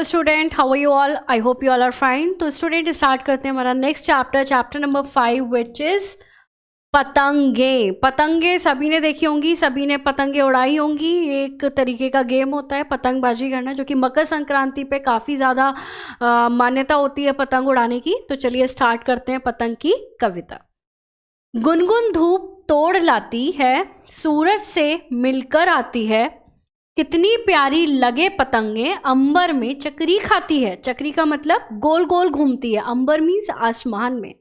Student, how are you all? I hope you all are fine. तो student start करते हैं हमारा next chapter number 5 which is पतंगे। पतंगे सभी ने देखी होंगी, सभी ने पतंगे उड़ाई होंगी। एक तरीके का गेम होता है पतंगबाजी करना, जो कि मकर संक्रांति पे काफ़ी ज़्यादा मान्यता होती है पतंग उड़ाने की। तो चलिए स्टार्ट करते हैं पतंग की कविता। गुनगुन धूप तोड़ लाती है, सूरज से मिलकर आती है, कितनी प्यारी लगे पतंगे, अंबर में चक्री खाती है। चक्री का मतलब गोल गोल घूमती है, अंबर मीन्स आसमान में।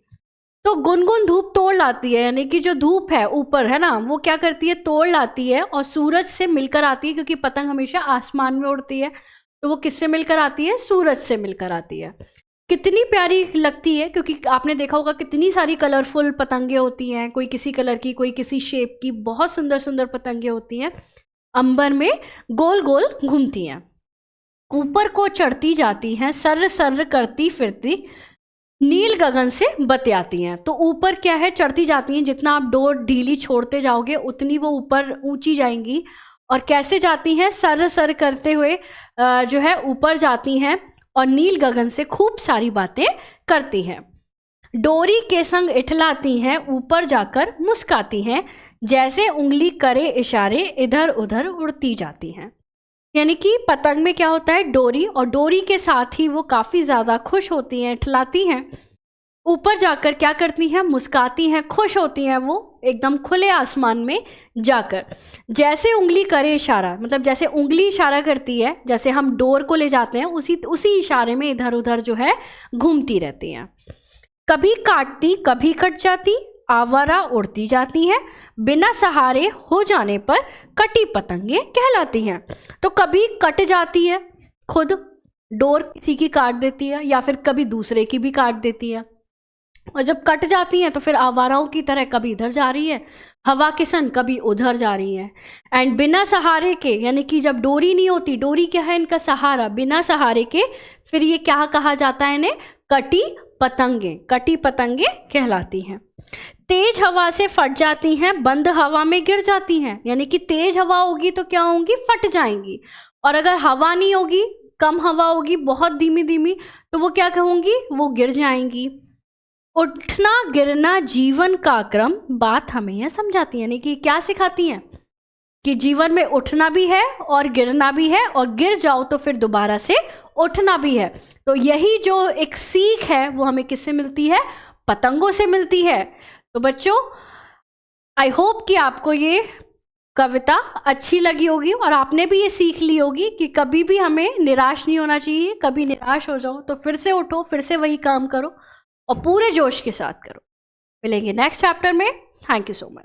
तो गुनगुन धूप तोड़ लाती है, यानी कि जो धूप है ऊपर है ना, वो क्या करती है, तोड़ लाती है और सूरज से मिलकर आती है, क्योंकि पतंग हमेशा आसमान में उड़ती है। तो वो किससे मिलकर आती है? सूरज से मिलकर आती है। कितनी प्यारी लगती है, क्योंकि आपने देखा होगा कितनी सारी कलरफुल पतंगे होती हैं, कोई किसी कलर की, कोई किसी शेप की, बहुत सुंदर सुंदर पतंगे होती हैं, अंबर में गोल गोल घूमती हैं। ऊपर को चढ़ती जाती हैं, सर्र सर्र करती फिरती, नील गगन से बतियाती हैं। तो ऊपर क्या है, चढ़ती जाती हैं, जितना आप डोर ढीली छोड़ते जाओगे उतनी वो ऊपर ऊंची जाएंगी। और कैसे जाती हैं? सर्र सर्र करते हुए जो है ऊपर जाती हैं और नील गगन से खूब सारी बातें करती हैं। डोरी के संग इठलाती हैं, ऊपर जाकर मुस्काती हैं, जैसे उंगली करे इशारे, इधर उधर उड़ती जाती हैं। यानी कि पतंग में क्या होता है, डोरी, और डोरी के साथ ही वो काफ़ी ज़्यादा खुश होती हैं, इठलाती हैं, ऊपर जाकर क्या करती हैं, मुस्काती हैं, खुश होती हैं वो एकदम खुले आसमान में जाकर। जैसे उंगली करे इशारा, मतलब जैसे उंगली इशारा करती है, जैसे हम डोर को ले जाते हैं, उसी इशारे में इधर उधर जो है घूमती रहती हैं। कभी काटती कभी कट जाती, आवारा उड़ती जाती हैं, बिना सहारे हो जाने पर कटी पतंगे कहलाती हैं। तो कभी कट जाती है, खुद डोर किसी की काट देती है, या फिर कभी दूसरे की भी काट देती है। और जब कट जाती हैं तो फिर आवाराओं की तरह कभी इधर जा रही है, हवा के संग कभी उधर जा रही है। एंड बिना सहारे के, यानी कि जब डोरी नहीं होती, डोरी क्या है इनका सहारा, बिना सहारे के फिर ये क्या कहा जाता है इन्हें? कटी पतंगे। कटी पतंगे कहलाती हैं। तेज हवा से फट जाती हैं, बंद हवा में गिर जाती हैं। यानी कि तेज हवा होगी तो क्या होंगी? फट जाएंगी। और अगर हवा नहीं होगी, कम हवा होगी, बहुत धीमी धीमी, तो वो क्या होंगी? वो गिर जाएंगी। उठना गिरना जीवन का क्रम, बात हमें यह समझाती है। यानी कि क्या सिखाती हैं? कि जीवन में उठना भी है और गिरना भी है, और गिर जाओ तो फिर दोबारा से उठना भी है। तो यही जो एक सीख है वो हमें किससे मिलती है? पतंगों से मिलती है। तो बच्चों, आई होप कि आपको ये कविता अच्छी लगी होगी और आपने भी ये सीख ली होगी कि कभी भी हमें निराश नहीं होना चाहिए। कभी निराश हो जाओ तो फिर से उठो, फिर से वही काम करो और पूरे जोश के साथ करो। मिलेंगे नेक्स्ट चैप्टर में। Thank you so much.